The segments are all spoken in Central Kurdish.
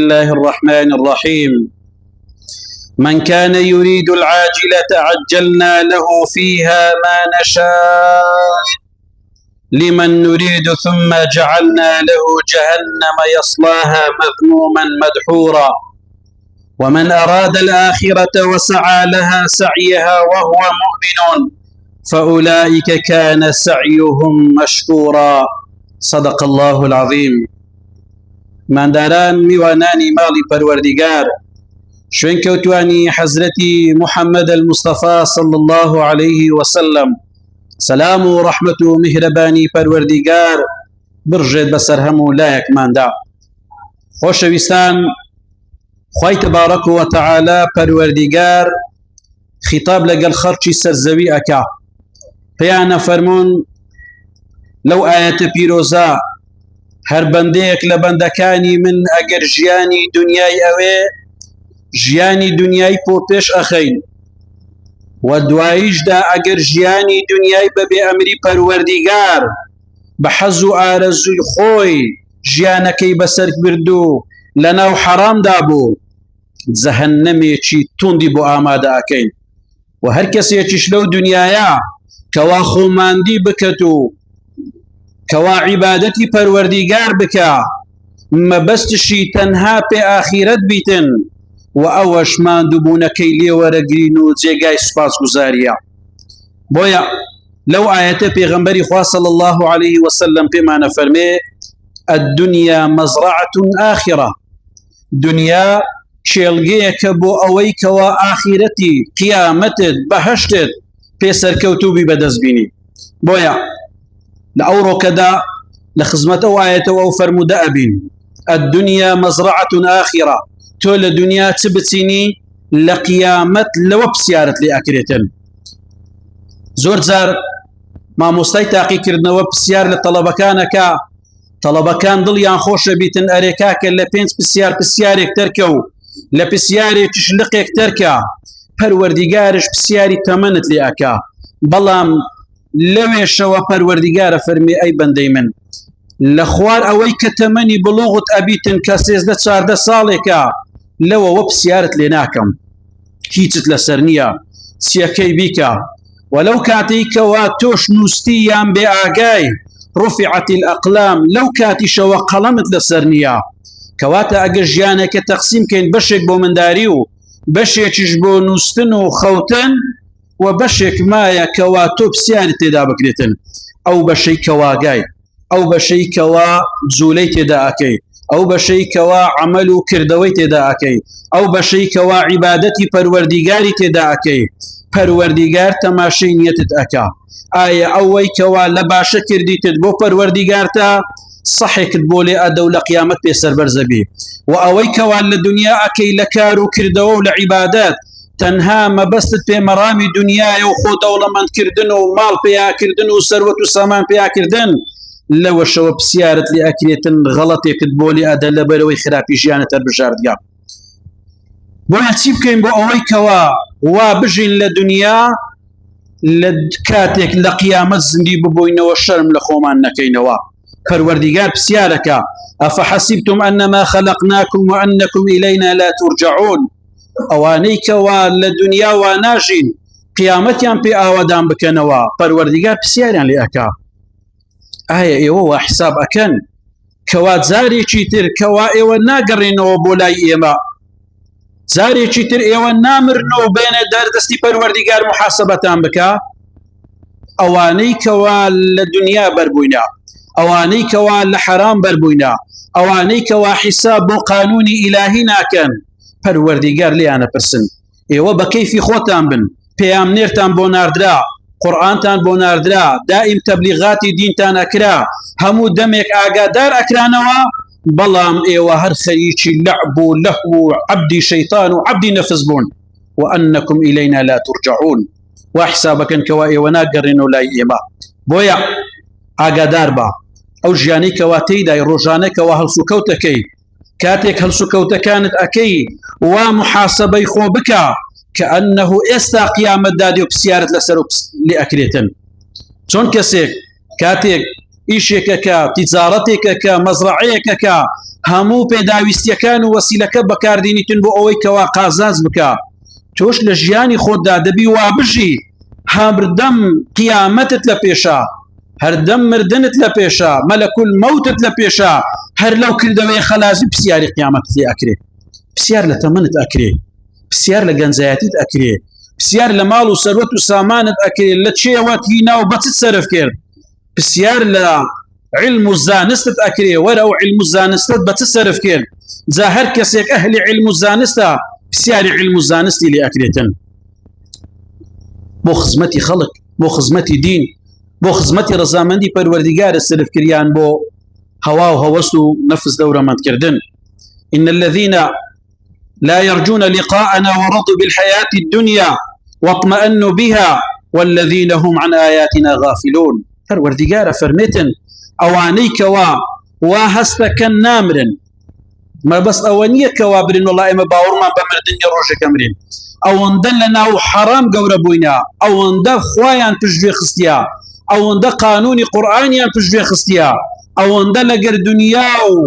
الله الرحمن الرحيم. من كان يريد العاجلة عجلنا له فيها ما نشاء لمن نريد ثم جعلنا له جهنم يصلاها مذموما مدحورا ومن أراد الآخرة وسعى لها سعيها وهو مؤمن فأولئك كان سعيهم مشكورا. صدق الله العظيم. مانداران میوانانی ماڵی پەروەردیگار شوێن کەوتوانی حەزرەتی محەممەد المصطفى صلى الله عليه وسلم، سلام و ڕەحمەت و میهرەبانی پەروەردیگار برژێت بەسەر هەموو لایەکماندا. خۆشەویستان، خوای تبارەک و تەعالە پەروەردیگار خیتاب لەگەڵ خەڵکی سەرزەوی ئەکا، پێیانە فەرموون لەو ئاەتە پیرۆزە هەر بەندەیەک لە بەندەکانی من ئەگەر ژیانی دنیای ئەوێ ژیانی دنیای بۆ پێش ئەخەین و دواییشدا ئەگەر ژیانی دنیای بەبێ ئەمری پەروەردیگار بە حەز و ئارەزووی خۆی ژیانەکەی بەسەر بردو لەناو حەرامدا بوو، جەهەنەمێکی توندی بۆ ئامادە ئەکەین. و هەر کەسێکیش لەو دنیایە کەوا خۆماندی بکەت و کەوا عیبادەتی پەروەردیگار بکە، مەبەستشی تەنها پێ ئاخیرەت بیتن و ئەوەش ماندووبوونەکەی لێوەرەگرین و جێگای سوپاسگوزاریە. بۆیە لەو ئاەتە پێغەمبەری خوا صلی الله عليه وسلم پێمانە فەرمێ الدنيا مزرعة آخرة، دنیا کێڵگەیەکە بۆ ئەوەی کەوا ئاخیرەتی قیامەتت بەهەشتت پێ سەرکەوتوبی بەدەستبینی. بۆیە لە ئەو ڕۆکەدا لە خزمەت ئەو ئاەتەوە ئەو فەرموودە ئەبین الدنيا مزرعة آخرة، تۆ لە دنیا چ بچینی لە قیامەت لەوە پرسیارت لێ ئەکرێتن. زۆر جار مامۆستای تاقیکردنەوە پرسیار لە تەڵەبەکانەکە، تەڵەبەکان دڵیان خۆشە بیتن ئەرێ کاکە لە 5 پرسیار پرسیارێک تەرکە و لە پرسیارێکیش لقێک تەرکە، پەروەردیگارش پرسیاری تەمەنت لێ ئەکا. بەڵام لەوێشەوە پەروەردیگارە فەرمی ئەی بەندەی من لە خوار ئەوەی کە تەمەنی بڵوغت ئەبیتن کە 13-14 ساڵێکە لەوەوە پرسیارت لێ ناکەم، هیچت لەسەر نییە، چیەکەی بیکە. وەلەو کاتێکەوە تۆش نووستی یان بێ ئاگای ڕفعت الأقلام، لەو کاتیشەوە قەڵەمت لەسەر نییە. کەواتە ئەگەر ژیانێکە تەقسیمکەین بەشێک بۆ منداری و بەشێکیش بۆ نووستن و خەوتن و بەشێک مایە کەوا تۆ پرسیاری تێدا بکرێتن، ئەو بەشەی کەواگای، ئەو بەشەی کەوا جوولەی تێدا ئەکەی، ئەو بەشەی کەوا عەمەل و کردەوەی تێدا ئەکەی، ئەو بەشەی کەوا عیبادەتی پەروەردیگاری تێدا ئەکەی. پەروەردیگار تەماشەی نیەتت ئەکا، ئایا ئەوەی کەوا لە باشە کردیتت بۆ پەروەردیگارتە سەحێکت بۆ لێ ئەدە و لە قیامەت پێ سەربەرزە بی، و ئەوەی کەوا لە دنیا ئەکەی لە کار و کردەوە و لە عیبادەت تەنها مەبەستت پێمەڕامی دنیایە و خۆ دەوڵەمەندکردن و ماڵ پێیاکردن و سەروەت و سامان پێیاکردن، لەوەشەوە پرسیارت لێ ئەکرێتن غەڵەتێکت بۆ لێ ئەدە لەبەرەوەی خراپی ژیانت هەڵبژاردگا. بۆیە چی بکەین بۆ ئەوەی کەوا وا بژین لە دنیا لە کاتێک لە قیامەت زندی ببووینەوە شەرم لە خۆمان نەکەینەوە. پەروەردیگار پرسیارەکە ئەفەحەسیبتم ئەنەما خەلەقناکم وئەنەکم ئیلەینا لا تورجعون، ئەوانەی کەوا لە دنیا وا ناژین قیامەتیان پێ ئاوادان بکەنەوە، پەروەردیگار پرسیاریان لێ ئەکا ئایا ئێوە وا حساب ئەکەن کەوا جارێکی تر کەوا ئێوە ناگەڕێنەوە بۆ لای ئێمە، جارێکی تر ئێوە نامرنەوە بێنە دەردەستی پەروەردیگار محاسەبەتان بکە؟ ئەوانەی کەوا لە دنیا بەربووینە، ئەوانەی کەوا لە حەرام بەربووینە، ئەوانەی کەوا حیساب بۆ قانونی ئیلاهی ناکەن، پەروەردیگار لێیانە پرسن ئێوە بە کەیفی خۆتان بن، پێیامنێرتان بۆ ناردرا، قورئانتان بۆ ناردرا، دائیم تەبلیغاتی دینتان ئەکرا، هەموو دەمێک ئاگادار ئەکرانەوە، بەڵام ئێوە هەر خەریکی لەعب و لەهو و عەبدی شەیطان و عەبدی نەفس بوون وئەنەکم ئیلەینا لا تورجعون، وا حسابەکەن کەوا ئێوە ناگەڕێنەوە لای ئێمە. بۆیە ئاگادار بە ئەو ژیانەی کەوا تێیدای ڕۆژانەکەوە هەڵسوکەوتەکەی، کاتێک هەڵسوکەوتەکانت ئەکەی وا محاسەبەی خۆ بکە کە ئەنەه ئێستا قیامەت دادی و پرسیارت لەسەر لێ ئەکرێتن. چۆن کەسێک کاتێک ئیشێکەکە تیجارەتێکەکە مەزرعەیەکەکە هەموو پێداویستیەکان و وەسیلەکە بەکاردێنیتن بۆ ئەوەی کەوا قازاز بکە تۆش لە ژیانی خۆتدا دەبی وا بژی هەردەم قیامەتت لە پێشە هەردەم مردنت لە پێشە مەلەکول مەوتت لە پێشە هەر لەو کردەوەی خەلازی پرسیاری قیامەت لێ ئەکرێ پرسیار لە تەمەنت ئەکرێ پرسیار لە گەنجایەتیت ئەکرێ پرسیار لە ماڵ و سەروەت و سامانت ئەکرێ لە چێوەت هینا و بەچت سەرف کرد پرسیار لە علم و زانستت ئەکرێ وەرە ئەو علم و زانستت بەچ سەرف کرد جا هەر کەسێک ئەهلی علم و زانستە پرسیاری علم و زانستی لێ ئەکرێتن بۆ خزمەتی خەڵک بۆ خزمەتی دین بۆ خزمەتی ڕەزامەندی پەروەردیگارە سەرفکردیان بۆ هەوا و هەوەس و نەفس دەورەمەندکردن إن الذين لا يرجون لقاءنا ورضوا بالحياة الدنيا واطمأنوا بها والذين هم عن آياتنا غافلون پەروەردیگارە فەرمێتن ئەوانەی کەوا وا هەستەکەن نامرن مەبەست ئەوە نییە کەوا برن وەڵای ئێمە باوەڕمان بە مردنی ڕۆژێکە مرین ئەوەندە لە ناو حەرام گەورە بووینە ئەوەندە خوایان پشتگوێ خستیە ئەوەندە قانونی قورئانیان پشتگوێ خستیە ئەوەندە لەگەر دنیا و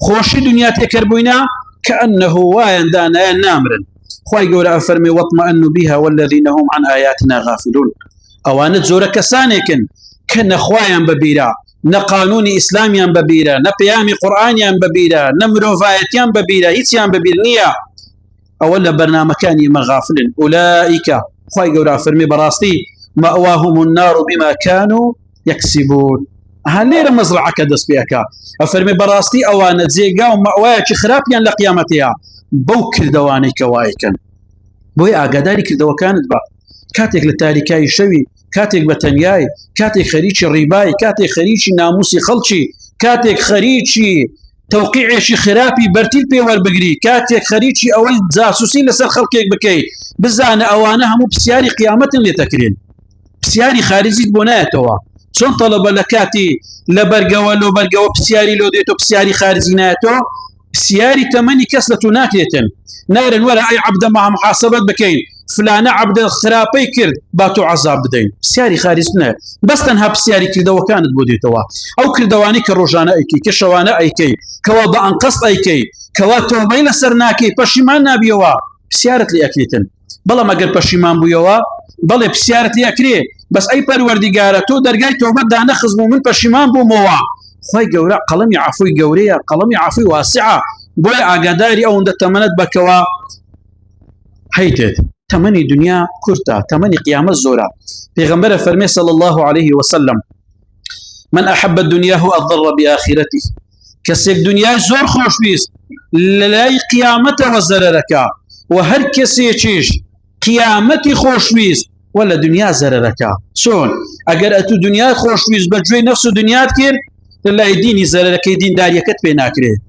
خۆشی دنیا تێکەر بووینە كأنه وایان دانایان نامرن خوای گەورە ئەفەرمێ واطمأنوا بها والذين هم عن آياتنا غافلون ئەوانە جۆرە کەسانێکن کە نەخوایان بەبیرە نە قانونی ئیسلامیان بەبیرە نە پەیامی قورئانیان بەبیرە نە مرۆڤایەتیان بەبیرە هیچیان بەبیر نییە ئەوە لە بەرنامەکانی مەغافلن ئولائیکە خوای گەورە فەرمی بەڕاستی مەئواهم النار بما كانوا يكسبون هەلێرە مەزرعەکە دەست پێەکە ئەفەرمی بەڕاستی ئەوانە جێگا و مەوایەکی خراپیان لە قیامەتەیە بەو کردەوانەی کە وایەکەن بۆی ئاگاداری کردەوەکانت بە کاتێک لە تاریکایی شەوی کاتێک بە تەنیای کاتێک خەریکی ڕیبای کاتێک خەریکی ناموسی خەڵکی کاتێک خەریکی تەوقیعێکی خراپی بەرتیل پێوەربگری کاتێک خەریکی ئەوەی جاسوسی لەسەر خەڵکێک بکەی بزانە ئەوانە هەموو پرسیاری قیامەتن لێ دەکرێن پرسیاری خارجیت بۆ نایەتەوە چۆن تەڵەبە لە کاتی لە بەرگەوە لۆ بەرگەوە پرسیاری لۆ دێتەوە پرسیاری خارجی نایەتەوە پرسیاری تەمەنی کەس لە تو ناکرێتن نارن وەرە ئەی عەبدە مع محاسەبەت بکەین فلانە عەبدە خراپەی کرد با تۆ عەزاب بدەین پرسیاری خارج نە بەس تەنها پرسیاری کردەوەکانت بۆ دێتەوە ئەو کردەوانی کە ڕۆژانە ئەیکەی کە شەوانە ئەیکەی کەوا بە ئەنقەست ئەیکەی کەوا تۆبەی لەسەر ناکەی پەشیمان نابیەوە پرسیارت لێ ئەکرێتن بەڵام ئەگەر پەشیمان بوویەوە بەڵێ پرسیارت لێ ئەکرێ بەس ئەی پەروەردیگارە تۆ دەرگای تۆبەت دانەخزم و من پەشیمان بوومەوە خوای گەورە قەڵەمی عەفوی گەورەیە قەڵەمی عەفوی واسعە بۆی ئاگاداری ئەوەندە تەمەنت بکەوە هەیتێت تەمەنی دنیا کورتە تەمەنی قیامەت زۆرە پێغەمبەرە فەرمێ صلی الله عليه وسلم من أحب الدنيا أضر بآخرته کەسێک دنیای زۆر خۆشویست لەلای قیامەتەوە زەرەرەکە و هەر کەسێکیش قیامەتی خۆشویست و لە دنیا زەرەرەکە چۆن ئەگەر ئەتو دنیات خۆشویست بە گوێی نەفس و دنیات کرد لەلای دینی زەرەرەکەی دینداریەکەت پێ ناکرێت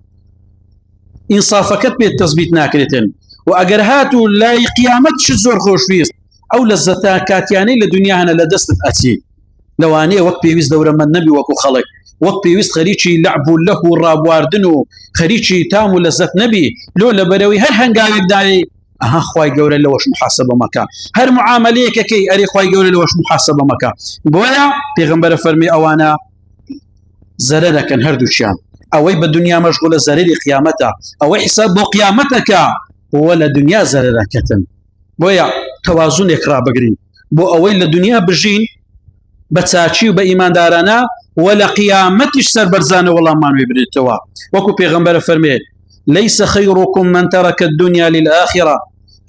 ئینسافەکەت پێ تەزبیت ناکرێتن و ئەگەر هاتو لای قیامەتش زۆر خۆشویست ئەو لەزەتە کاتیانەی لە دنیا هەنە لە دەستت ئەچی لەوانەیە وەک پێویست دەورەمەند نەبی وەکو خەڵک وەک پێویست خەریکی لەعب و لەهو و ڕابواردن و خەریکی تام و لەزەت نەبی لۆ لەبەرەوەی هەر هەنگاوێک دایی ئەها خوای گەورە لەوەش محاسەبە مەکە هەر معاملەیەکەکەی ئەرێ خوای گەورە لەوەش محاسەبە مەکە بۆیە پێغەمبەرە فەرمی ئەوانە زەرەرەکەن هەردووچیان ئەوەی بە دنیا مەشغولە زەرەری قیامەتە ئەوەی حساب بۆ قیامەتەکە وە لە دنیا زەرەرەکەتن بۆیە تەوازونێک ڕابگرین بۆ ئەوەی لە دنیا بژین بە چاچی و بە ئیماندارانە و لە قیامەتیش سەربەرزانە وەڵاممان وێ برێتەوە وەکو پێغەمبەرە فەرمێ ليس خيركم من ترك الدنيا للآخرة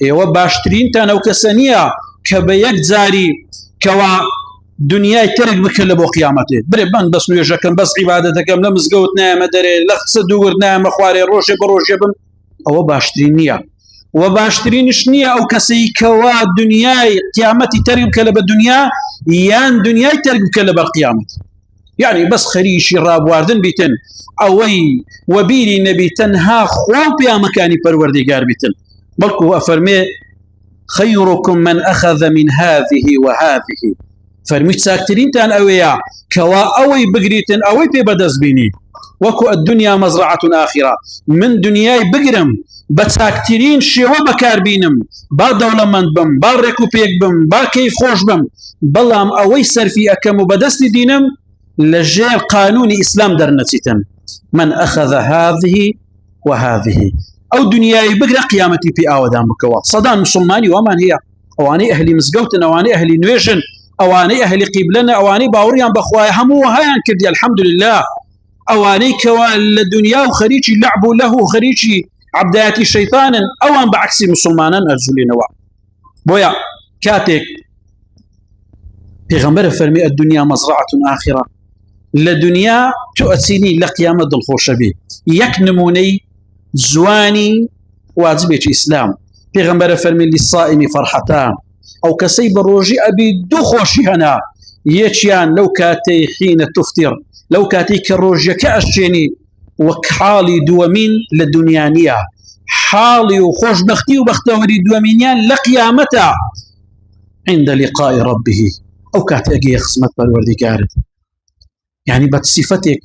ئێوە باشترینتان ئەو کەسە نییە کە بە یەک جاری کەوا دنیای ترک بکە لە بۆ قیامەتێ برێ بەن بەس نوێژەکەم بەس عیبادەتەکەم لە مزگەوت نایەمە دەرێ لە قسە دوور نایەمە خوارێ ڕۆژێ بە ڕۆژێ بم ئەوە باشترین نییە و باشترینش نییە ئەو کەسەی کەوا دنیای قیامەتی تەرک بکە لە بە دنیا یان دنیای تەرک بکە لە بەر قیامەت يعني بس خريشي رابواردن بيتن اوي وبيري نبي تنها خواب يا مكاني پروردگار بيتن بلكو افرمي خيركم من اخذ من هذه وهذه فرميت ساكترين تان اويا كوا اوي بقريتن اوي ببدز بيني وكو الدنيا مزرعة آخرة من دنياي بقرم بتاكترين شيوا بكار بينم با دولة من بم با ريكو بيك بم با كيف خوش بم بلام اوي سرفي اكم وبدست دينم لجير قانوني إسلام درنتيتن من أخذ هذه وهذه أو دنياي بقرا قيامتي في آودان بكوا صدان مسلماني ومان هي أواني أهلي مزقوتنا أواني أهلي نويجن أواني أهلي قبلنا أواني باوريان بخواي همو هايان كردي الحمد لله أواني كوا الدنيا وخريجي لعبوا له خريجي عبداتي شيطانا أوان بعكس مسلمانا أرجو نوا بويا كاتك پیغمبر فرمي الدنيا مزرعة آخرة لدنيا تؤسيني لقيامة الخوش بي يك نموني زواني واجبك إسلام پیغمبر فرمي للصائم فرحتان أو كسيب الروجي أبي دو خوشي هنا يشيان لو كاتي حين تفطر لو كاتي كالروجي كأشيني وكحالي دوامين لدنيانية حالي وخوش بختي وبختوري دوامينيان لقيامتا عند لقاء ربه أو كاتي أجي خصمت بالوردقارد يعني بتصفتك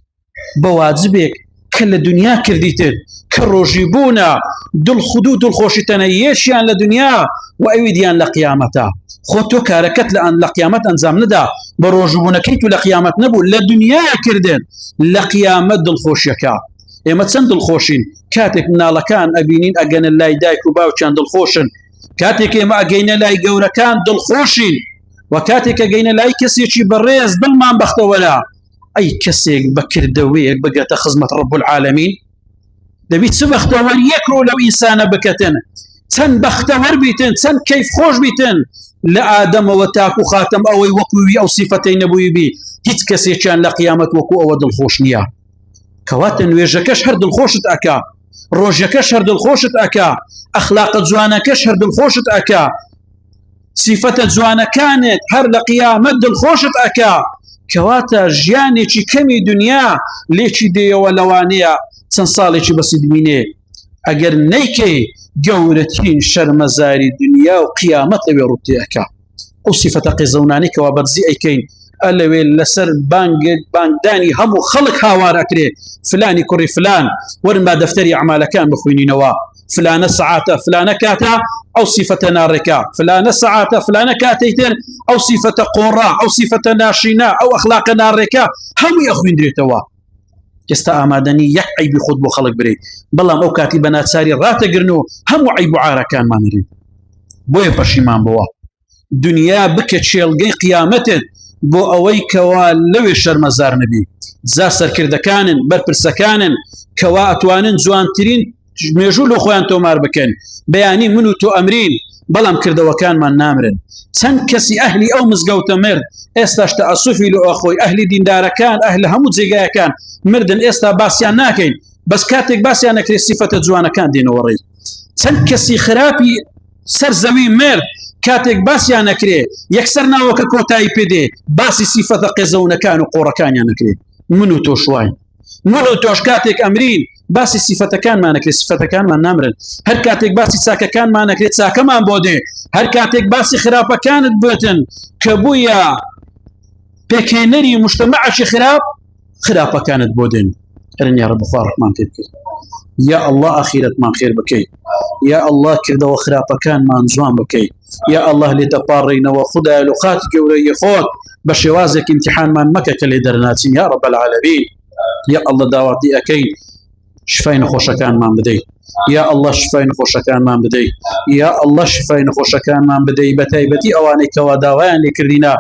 بواجبك كل دنيا كرديتن كالروجيبونا دل خدود الخوشتنا يشيان لدنيا وأيديان لقيامتا خوتو كاركت لأن لقيامت أنزام ندا بروجبونا كيتو لقيامت نبو لدنيا كردن لقيامت دل خوشيكا إما تسند الخوشين كاتك منا لكان أبينين أجن اللاي دايك وباوشان دل خوشن كاتك إما أجين اللاي جورا كان دل خوشين وكاتك أجين اللاي كسيتشي بالريز بالمان بختو ولا أي كسيك بكر دويك بقى تخزمة رب العالمين دبي تسبختور يكرو لو إنسان بكتن تن بختور بيتن تن كيف خوش بيتن لآدم وتاكو خاتم أو وكوي أو صفتين نبوي بي هيت كسي كان لقيامة وكو أود الخوش نيا كواتن ويجكش هرد الخوشت أكا روجكش هرد الخوشت أكا أخلاق زوانكش هرد الخوشت أكا صفة زوانا كانت هر لقيامة الخوشت أكا كواتا جياني كمي دنيا ليشي دي ولوانيا سنصالي بس دميني اگر نيكي جورتين شرمزاري دنيا وقيامت لبي ربتي اكا او صفة قزوناني كوابرزي ايكين اللوي لسر بانجداني همو خلق هاوار اكري فلاني كوري فلان ورما دفتري اعمال كان بخويني نوا فلان ساعته فلان كاتا او صفة ناركا فلان ساعته فلان كاتيتين او صفة قراء او صفة ناشنا او اخلاق ناركا هم يخوين دريتوا استا امادني يك عيب خود بو خلق بري بلام او كاتي بنات ساري راتقرنو هم عيب عاره كان ما نريد بوي بشيمان بوا دنيا بكت شيلقي قيامته بو اوي كوا لو شرمزار نبي زاسر كردكانن بربرسكانن كوا اتوانن زوانترين ميجولو خوان تومار بكن بياني منو تو امرين بلام كردوا كان ما نامرن سن كسي اهلي او مزقوت مرد استاش تاسفي لو اخوي اهلي دين دار كان اهل همو زيغا كان مردن استا باسيان ناكين بس كاتك باسيان كري صفه زوانا كان دين وري سن كسي خرابي سر زوي مرد كاتك باسيان كري يكسرنا وككوتاي بيدي باسي صفه قزونا كان وقورا كان نكري منو تو شوي منو توش كاتك امرين باسي صفة كان ما نكري صفة كان ما نامرن هر كاتك باسي ساكا كان ما نكري ساكا ما بودي هر كاتك باسي خرابة كانت بوتن كبويا بكينري مجتمع شي خرابة كانت بودن هرن يا رب خوار رحمن تذكر يا الله أخيرة ما خير بكي يا الله كذا وخرابة كان ما نزوان بكي يا الله لتقارينا وخدا لخاتك وري خود بشوازك امتحان ما مكة لدرناتين يا رب العالمين يا الله دعواتي أكيد شفاين خوشكان مان بدي يا الله شفاين خوشكان مان بدي يا الله شفاين خوشكان مان بدي بتايبتي اواني كوا داوان لكرينا